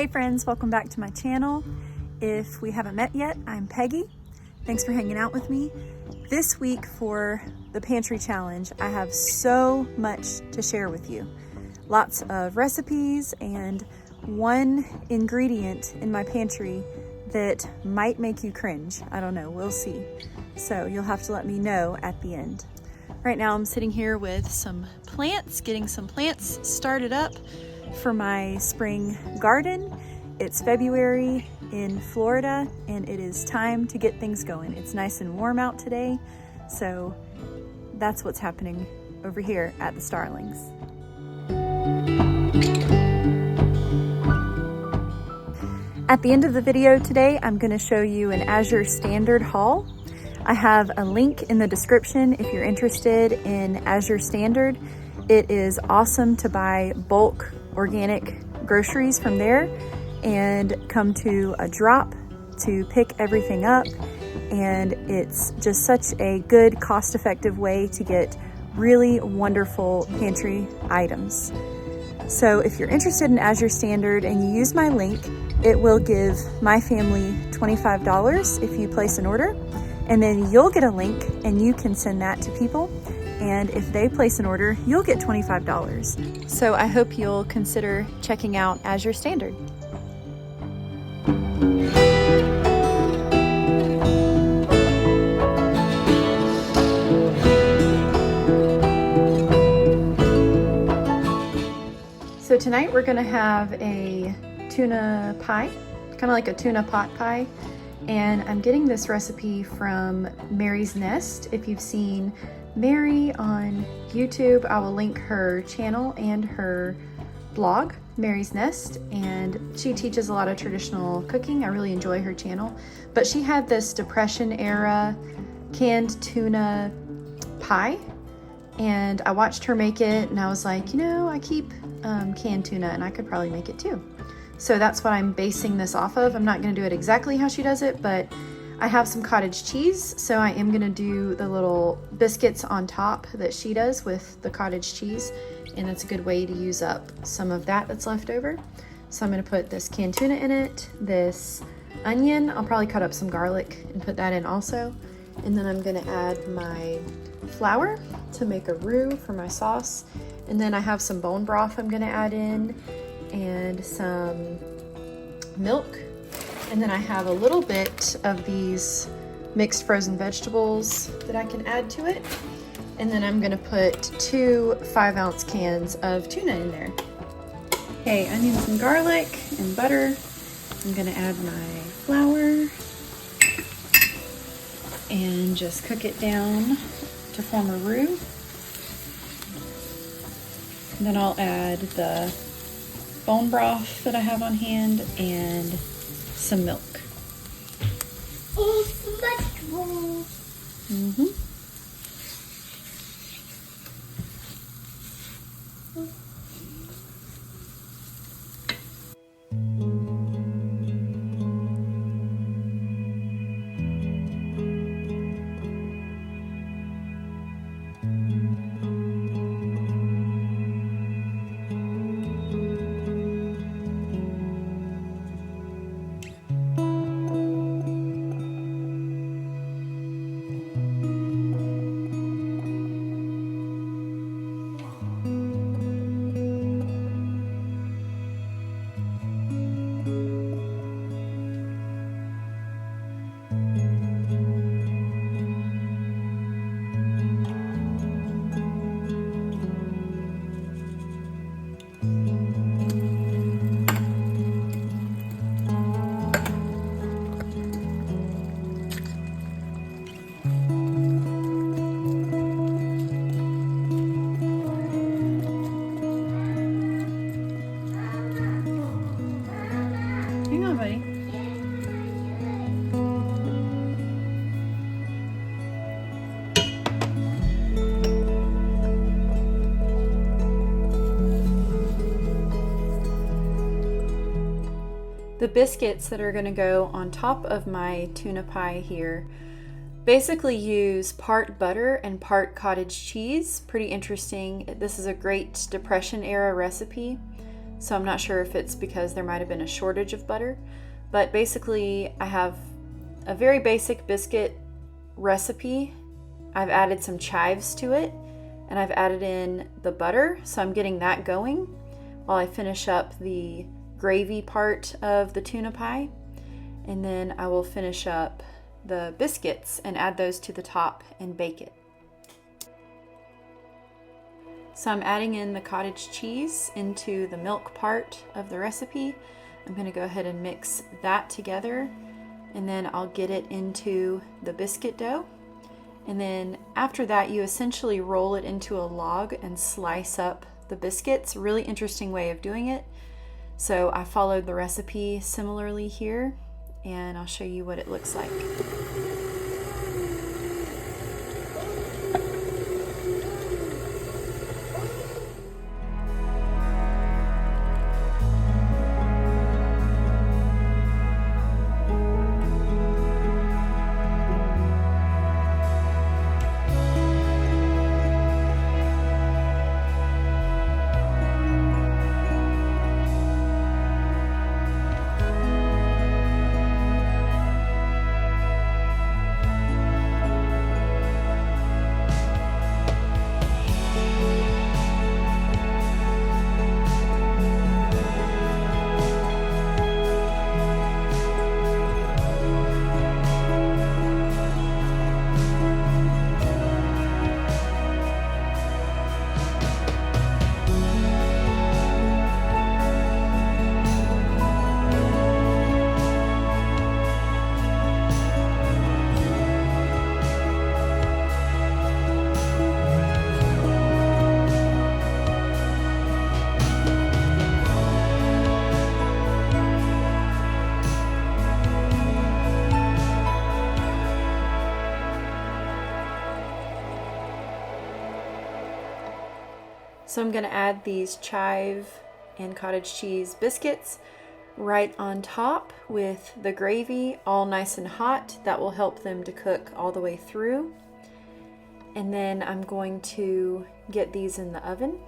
Hey friends, welcome back to my channel. If we haven't met yet, I'm Peggy. Thanks for hanging out with me. This week for the Pantry Challenge, I have so much to share with you. Lots of recipes and one ingredient in my pantry that might make you cringe. I don't know, we'll see. So you'll have to let me know at the end. Right now I'm sitting here with some plants, getting some plants started up for my spring garden. It's February in Florida and it is time to get things going. It's nice and warm out today, so that's what's happening over here at the Starlings. At the end of the video today, I'm going to show you an Azure Standard haul. I have a link in the description if you're interested in Azure Standard. It is awesome to buy bulk organic groceries from there and come to a drop to pick everything up. And it's just such a good, cost-effective way to get really wonderful pantry items. So if you're interested in Azure Standard and you use my link, it will give my family $25 if you place an order. And then you'll get a link and you can send that to people. And if they place an order, you'll get $25. So I hope you'll consider checking out Azure Standard. So tonight we're gonna have a tuna pie, kind of like a tuna pot pie. And I'm getting this recipe from Mary's Nest. If you've seen Mary on YouTube, I will link her channel and her blog, Mary's Nest, and she teaches a lot of traditional cooking. I really enjoy her channel. But she had this Depression era canned tuna pie, and I watched her make it and I was like, you know, I keep canned tuna and I could probably make it too. So that's what I'm basing this off of. I'm not gonna do it exactly how she does it, but I have some cottage cheese, so I am gonna do the little biscuits on top that she does with the cottage cheese, and that's a good way to use up some of that that's left over. So I'm gonna put this canned tuna in it, this onion, I'll probably cut up some garlic and put that in also, and then I'm gonna add my flour to make a roux for my sauce, and then I have some bone broth I'm gonna add in, and some milk. And then I have a little bit of these mixed frozen vegetables that I can add to it. And then I'm gonna put 2 5-ounce cans of tuna in there. Okay, onions and garlic and butter. I'm gonna add my flour and just cook it down to form a roux. And then I'll add the bone broth that I have on hand and some milk. Vegetables. Hang on, buddy. The biscuits that are gonna go on top of my tuna pie here basically use part butter and part cottage cheese. Pretty interesting. This is a great Depression era recipe. so I'm not sure if it's because there might have been a shortage of butter. But basically, I have a very basic biscuit recipe. I've added some chives to it, and I've added in the butter, so I'm getting that going while I finish up the gravy part of the tuna pie. And then I will finish up the biscuits and add those to the top and bake it. So I'm adding in the cottage cheese into the milk part of the recipe. I'm going to go ahead and mix that together, and then I'll get it into the biscuit dough. And then after that, you essentially roll it into a log and slice up the biscuits. Really interesting way of doing it. So I followed the recipe similarly here, and I'll show you what it looks like. So I'm going to add these chive and cottage cheese biscuits right on top with the gravy, all nice and hot. That will help them to cook all the way through. And then I'm going to get these in the oven.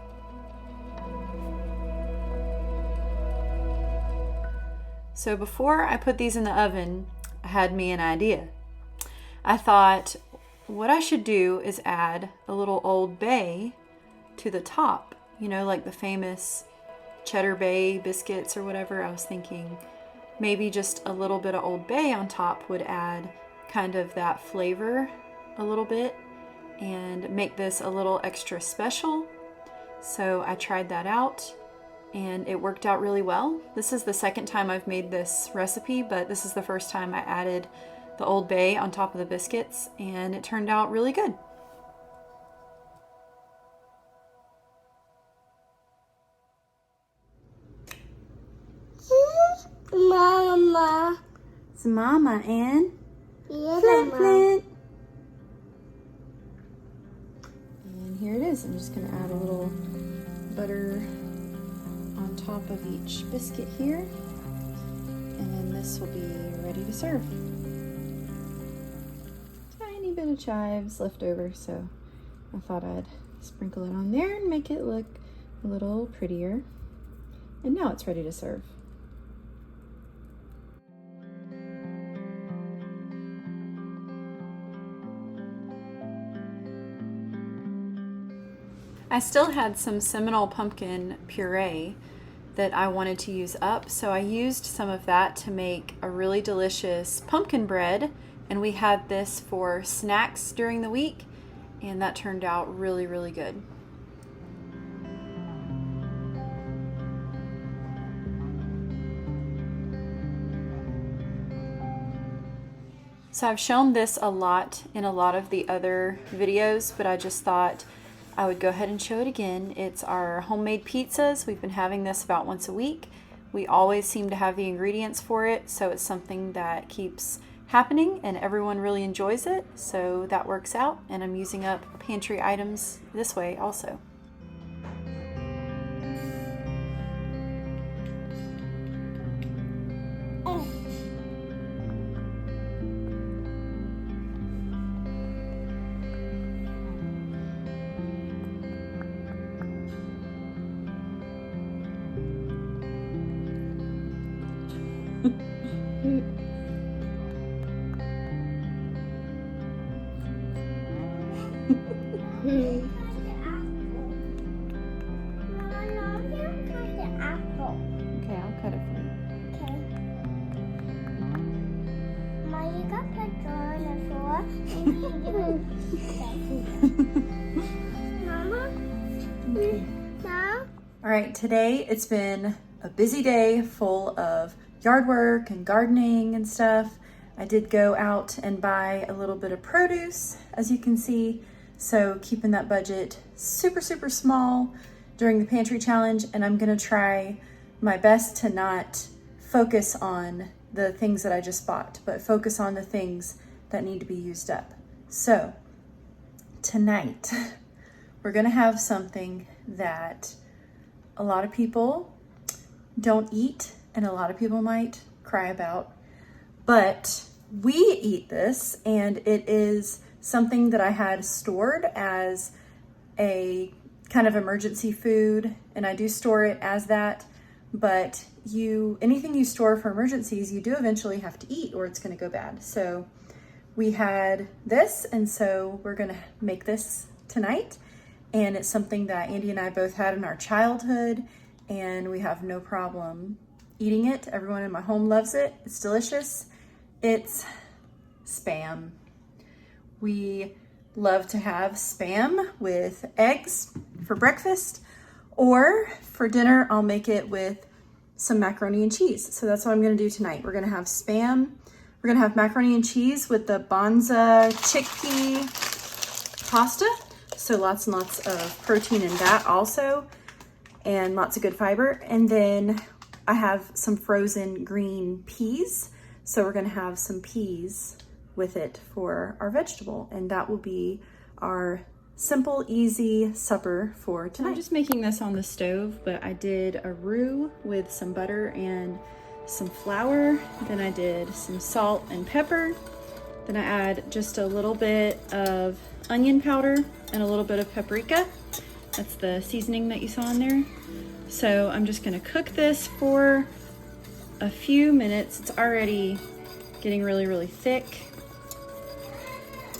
So before I put these in the oven, I had me an idea. I thought what I should do is add a little Old Bay to the top, you know, like the famous Cheddar Bay biscuits or whatever. I was thinking maybe just a little bit of Old Bay on top would add kind of that flavor a little bit and make this a little extra special. So I tried that out and it worked out really well. This is the second time I've made this recipe, but this is the first time I added the Old Bay on top of the biscuits, and it turned out really good. Mama. It's Mama and Yes, Flint Mama. Flint. And here it is. I'm just going to add a little butter on top of each biscuit here. And then this will be ready to serve. Tiny bit of chives left over, so I thought I'd sprinkle it on there and make it look a little prettier. And now it's ready to serve. I still had some Seminole pumpkin puree that I wanted to use up, so I used some of that to make a really delicious pumpkin bread, and we had this for snacks during the week, and that turned out really, really good. So I've shown this a lot in a lot of the other videos, but I just thought I would go ahead and show it again. It's our homemade pizzas. We've been having this about once a week. We always seem to have the ingredients for it, so it's something that keeps happening and everyone really enjoys it, so that works out, and I'm using up pantry items this way also. Okay, I'll cut it for you. Okay. Mom, you got put on the floor. Mama? Mom? All right, today it's been a busy day full of yard work and gardening and stuff. I did go out and buy a little bit of produce, as you can see. So keeping that budget super, super small during the pantry challenge. And I'm gonna try my best to not focus on the things that I just bought, but focus on the things that need to be used up. So tonight, we're gonna have something that a lot of people don't eat and a lot of people might cry about, but we eat this, and it is something that I had stored as a kind of emergency food, and I do store it as that, but anything you store for emergencies, you do eventually have to eat or it's gonna go bad. So we had this, and so we're gonna make this tonight, and it's something that Andy and I both had in our childhood, and we have no problem eating it. Everyone in my home loves it. It's delicious. It's Spam. We love to have Spam with eggs for breakfast, or for dinner, I'll make it with some macaroni and cheese. So that's what I'm gonna do tonight. We're gonna have Spam. We're gonna have macaroni and cheese with the Bonza chickpea pasta. So lots and lots of protein in that also, and lots of good fiber. And then I have some frozen green peas. So we're gonna have some peas with it for our vegetable, and that will be our simple, easy supper for tonight. I'm just making this on the stove, but I did a roux with some butter and some flour. Then I did some salt and pepper. Then I add just a little bit of onion powder and a little bit of paprika. That's the seasoning that you saw in there. So I'm just gonna cook this for a few minutes. It's already getting really, really thick.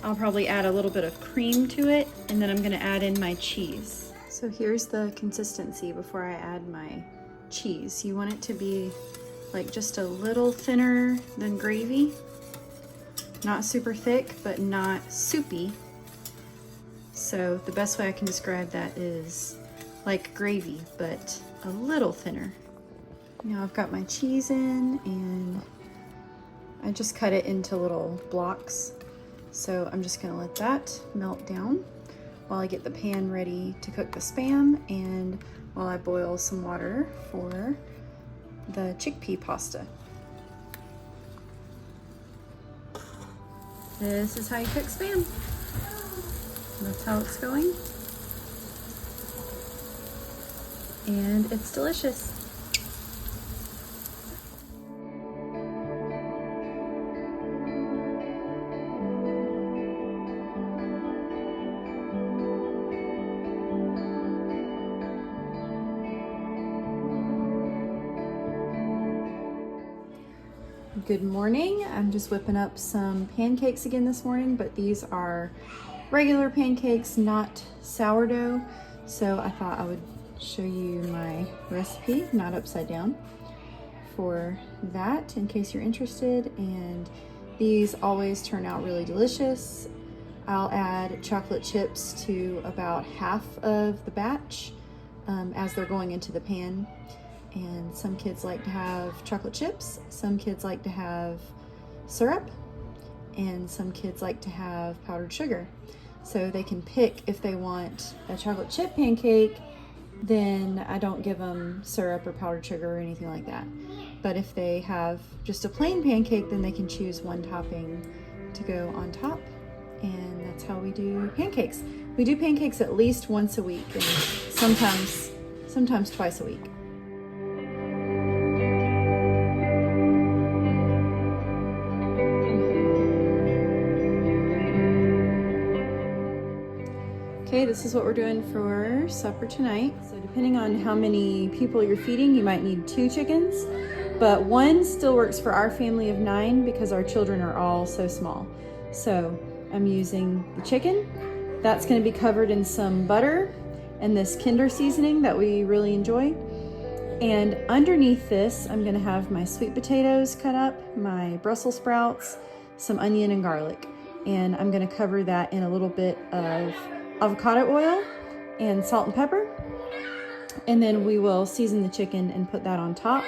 I'll probably add a little bit of cream to it, and then I'm gonna add in my cheese. So here's the consistency before I add my cheese. You want it to be like just a little thinner than gravy. Not super thick, but not soupy. So the best way I can describe that is like gravy, but a little thinner. Now I've got my cheese in, and I just cut it into little blocks. So I'm just gonna let that melt down while I get the pan ready to cook the Spam, and while I boil some water for the chickpea pasta. This is how you cook Spam. That's how it's going. And it's delicious. Good morning. I'm just whipping up some pancakes again this morning, but these are regular pancakes, not sourdough. So I thought I would show you my recipe, not upside down, for that in case you're interested. And these always turn out really delicious. I'll add chocolate chips to about half of the batch as they're going into the pan. And some kids like to have chocolate chips, some kids like to have syrup, and some kids like to have powdered sugar. So they can pick if they want a chocolate chip pancake, then I don't give them syrup or powdered sugar or anything like that. But if they have just a plain pancake, then they can choose one topping to go on top. And that's how we do pancakes. We do pancakes at least once a week, and sometimes twice a week. Okay, this is what we're doing for supper tonight. So depending on how many people you're feeding, you might need 2 chickens, but one still works for our family of 9 because our children are all so small. So I'm using the chicken. That's going to be covered in some butter and this Kinder seasoning that we really enjoy. And underneath this, I'm going to have my sweet potatoes cut up, my Brussels sprouts, some onion and garlic. And I'm going to cover that in a little bit of avocado oil and salt and pepper. And then we will season the chicken and put that on top.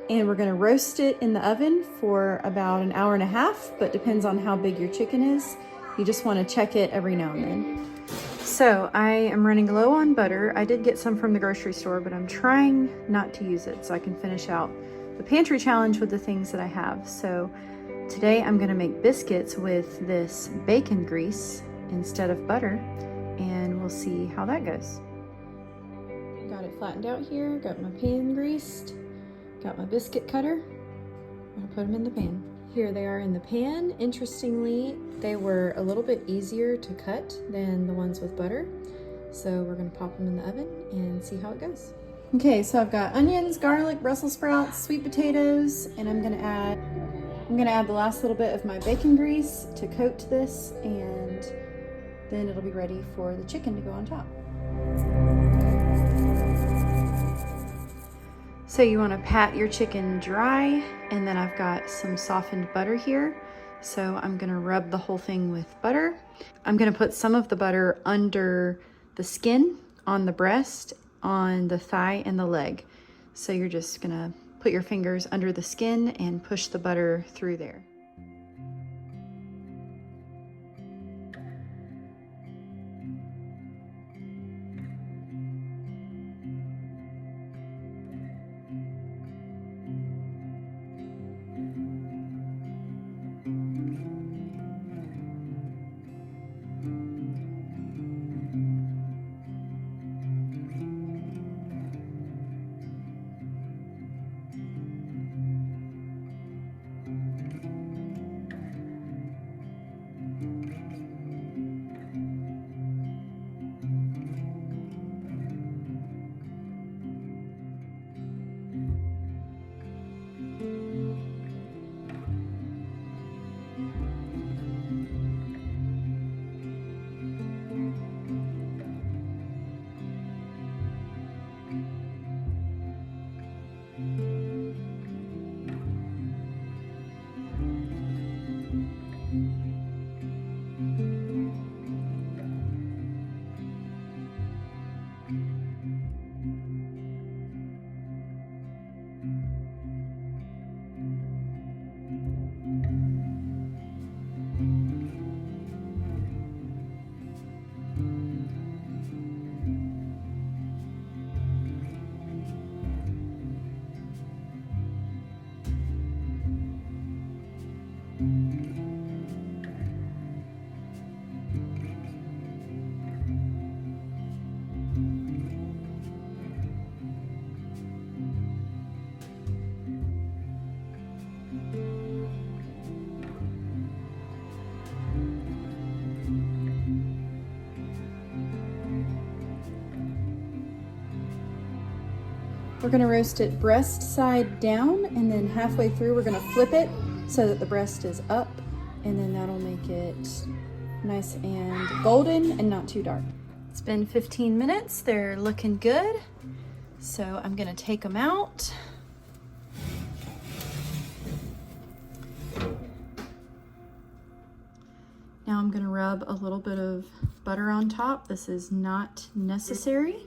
And we're going to roast it in the oven for about an hour and a half, but depends on how big your chicken is. You just want to check it every now and then. So I am running low on butter. I did get some from the grocery store, but I'm trying not to use it so I can finish out the pantry challenge with the things that I have. So today I'm going to make biscuits with this bacon grease instead of butter, and we'll see how that goes. Got it flattened out here, got my pan greased, got my biscuit cutter. I'm gonna put them in the pan. Here they are in the pan. Interestingly, they were a little bit easier to cut than the ones with butter. So we're gonna pop them in the oven and see how it goes. Okay, so I've got onions, garlic, Brussels sprouts, sweet potatoes, and I'm gonna add the last little bit of my bacon grease to coat this, and then it'll be ready for the chicken to go on top. So you want to pat your chicken dry, and then I've got some softened butter here. So I'm going to rub the whole thing with butter. I'm going to put some of the butter under the skin, on the breast, on the thigh, and the leg. So you're just going to put your fingers under the skin and push the butter through there. We're gonna roast it breast side down, and then halfway through we're gonna flip it so that the breast is up, and then that'll make it nice and golden and not too dark. It's been 15 minutes, they're looking good. So I'm gonna take them out. Now I'm gonna rub a little bit of butter on top. This is not necessary,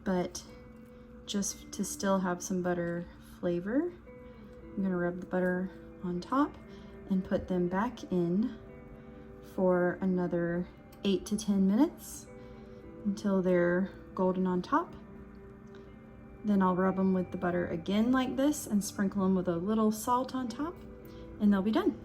but just to still have some butter flavor, I'm gonna rub the butter on top and put them back in for another 8 to 10 minutes until they're golden on top. Then I'll rub them with the butter again like this and sprinkle them with a little salt on top, and they'll be done.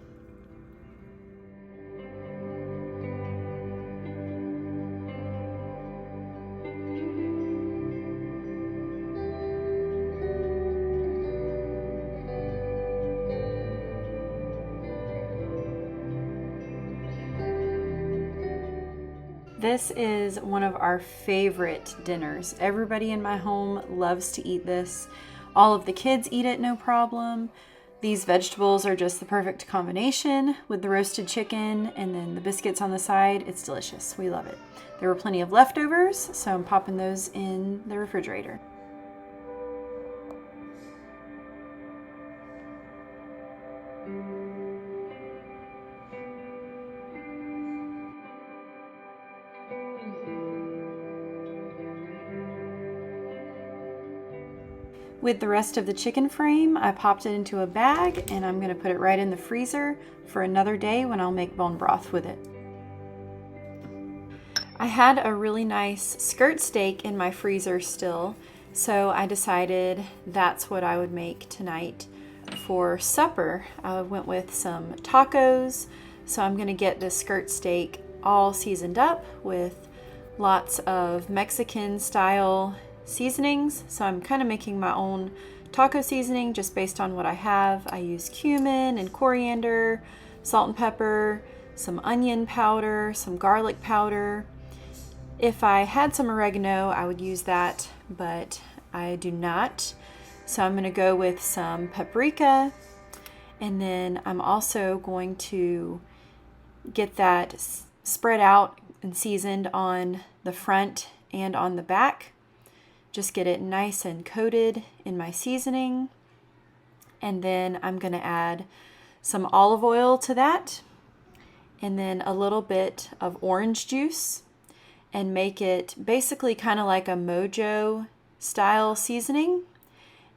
This is one of our favorite dinners. Everybody in my home loves to eat this. All of the kids eat it no problem. These vegetables are just the perfect combination with the roasted chicken and then the biscuits on the side. It's delicious. We love it. There were plenty of leftovers, so I'm popping those in the refrigerator. With the rest of the chicken frame, I popped it into a bag and I'm gonna put it right in the freezer for another day when I'll make bone broth with it. I had a really nice skirt steak in my freezer still, so I decided that's what I would make tonight for supper. I went with some tacos, so I'm gonna get this skirt steak all seasoned up with lots of Mexican style seasonings. So I'm kind of making my own taco seasoning just based on what I have. I use cumin and coriander, salt and pepper, some onion powder, some garlic powder. If I had some oregano, I would use that, but I do not. So I'm going to go with some paprika, and then I'm also going to get that spread out and seasoned on the front and on the back. Just get it nice and coated in my seasoning. And then I'm going to add some olive oil to that, and then a little bit of orange juice, and make it basically kind of like a mojo style seasoning.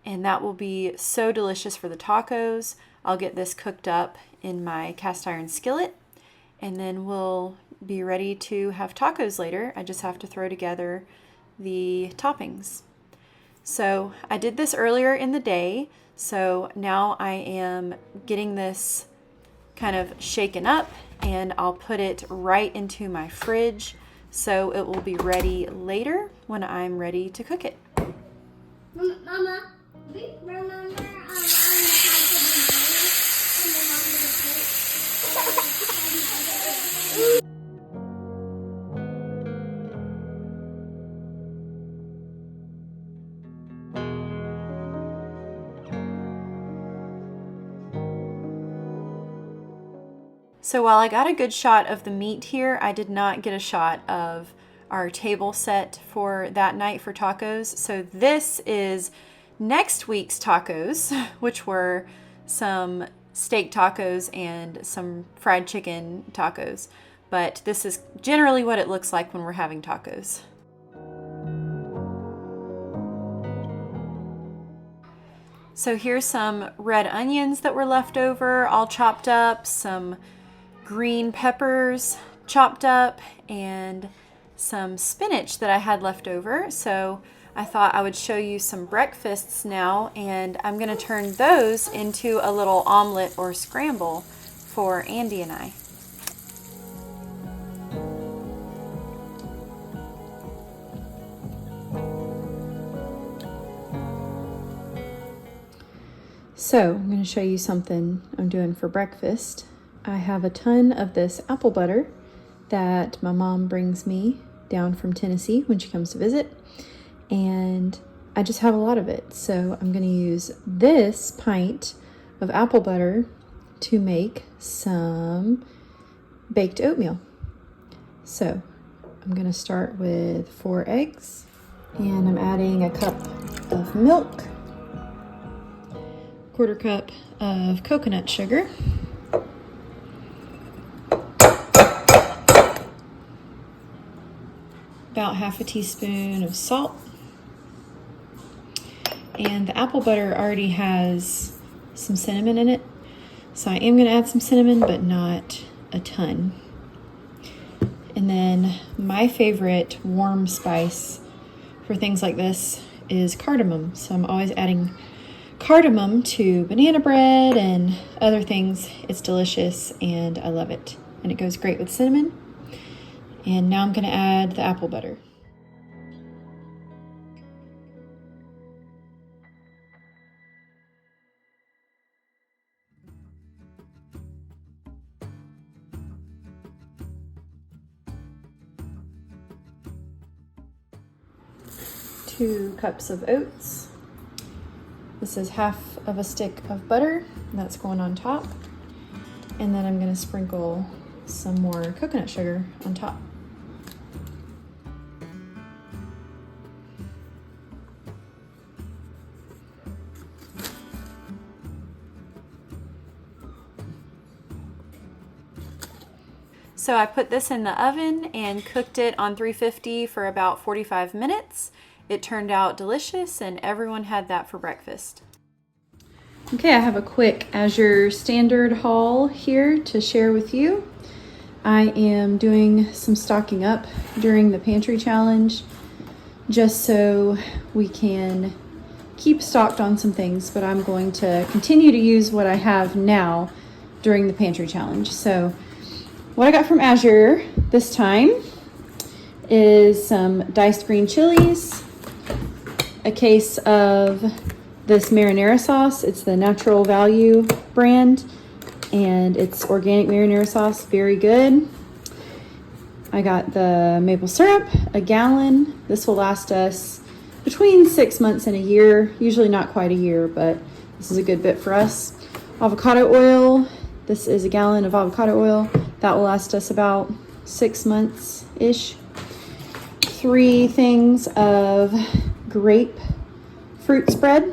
And that will be so delicious for the tacos. I'll get this cooked up in my cast iron skillet, and then we'll be ready to have tacos later. I just have to throw together the toppings. So I did this earlier in the day, so now I am getting this kind of shaken up, and I'll put it right into my fridge so it will be ready later when I'm ready to cook it. Mama, remember how to do So while I got a good shot of the meat here, I did not get a shot of our table set for that night for tacos. So this is next week's tacos, which were some steak tacos and some fried chicken tacos. But this is generally what it looks like when we're having tacos. So here's some red onions that were left over, all chopped up, some green peppers chopped up, and some spinach that I had left over. So I thought I would show you some breakfasts now, and I'm going to turn those into a little omelet or scramble for Andy and I. So I'm going to show you something I'm doing for breakfast. I have a ton of this apple butter that my mom brings me down from Tennessee when she comes to visit, and I just have a lot of it. So I'm going to use this pint of apple butter to make some baked oatmeal. So I'm going to start with 4 eggs, and I'm adding a cup of milk, 1/4 cup of coconut sugar, about 1/2 teaspoon of salt, and the apple butter already has some cinnamon in it, so I am going to add some cinnamon, but not a ton. And then my favorite warm spice for things like this is cardamom, so I'm always adding cardamom to banana bread and other things. It's delicious and I love it, and it goes great with cinnamon. And now I'm going to add the apple butter. Two cups of oats, This is half of a stick of butter, and that's going on top. And then I'm gonna sprinkle some more coconut sugar on top. So I put this in the oven and cooked it on 350 for about 45 minutes. It turned out delicious and everyone had that for breakfast. Okay, I have a quick Azure Standard haul here to share with you. I am doing some stocking up during the Pantry challenge just so we can keep stocked on some things, but I'm going to continue to use what I have now during the Pantry challenge. So what I got from Azure this time is some diced green chilies, a case of this marinara sauce. It's the Natural Value brand, and it's organic marinara sauce, very good. I got the maple syrup, a gallon. This will last us between 6 months and a year, usually not quite a year, but this is a good bit for us. Avocado oil, this is a gallon of avocado oil. That will last us about 6 months-ish. 3 things of grape fruit spread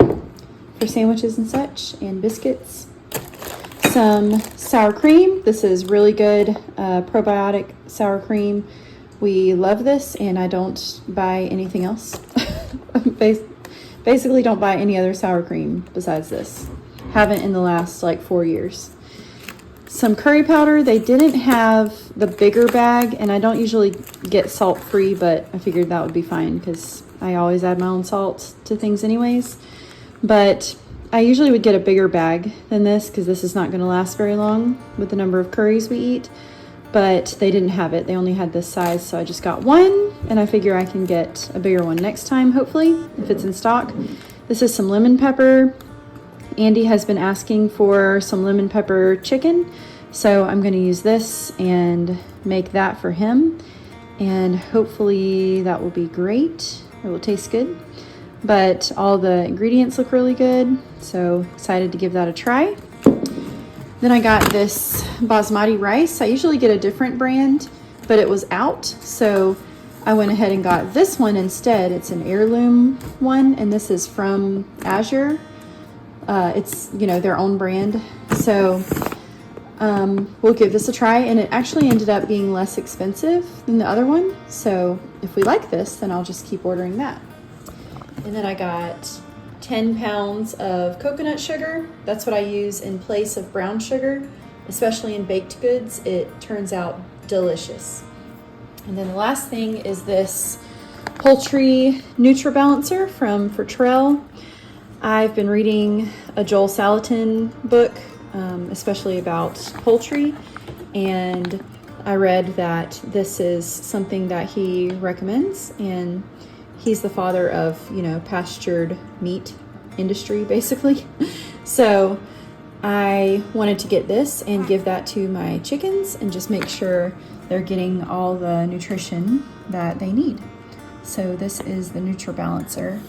for sandwiches and such, and biscuits. Some sour cream. This is really good probiotic sour cream. We love this, and I don't buy anything else. Basically don't buy any other sour cream besides this. Haven't in the last like 4 years. Some curry powder. They didn't have the bigger bag, and I don't usually get salt free, but I figured that would be fine because I always add my own salt to things anyways. But I usually would get a bigger bag than this because this is not going to last very long with the number of curries we eat, but they didn't have it. They only had this size, so I just got one, and I figure I can get a bigger one next time, hopefully, if it's in stock. This is some lemon pepper. Andy has been asking for some lemon pepper chicken, so I'm going to use this and make that for him, and hopefully that will be great. It will taste good, but all the ingredients look really good, so excited to give that a try. Then I got this basmati rice. I usually get a different brand, but it was out, so I went ahead and got this one instead. It's an heirloom one, and this is from Azure. It's, you know, their own brand. So we'll give this a try, and it actually ended up being less expensive than the other one. So if we like this, then I'll just keep ordering that. And then I got 10 pounds of coconut sugar. That's what I use in place of brown sugar, especially in baked goods. It turns out delicious. And then the last thing is this poultry NutriBalancer from Fertrell. I've been reading a Joel Salatin book, especially about poultry, and I read that this is something that he recommends, and he's the father of, you know, pastured meat industry, basically. So I wanted to get this and give that to my chickens and just make sure they're getting all the nutrition that they need. So this is the NutriBalancer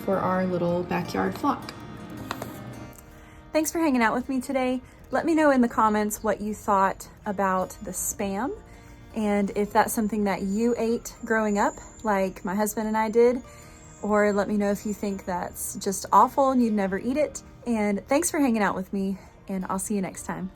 for our little backyard flock. Thanks for hanging out with me today. Let me know in the comments what you thought about the Spam, and if that's something that you ate growing up like my husband and I did, or let me know if you think that's just awful and you'd never eat it. And thanks for hanging out with me, and I'll see you next time.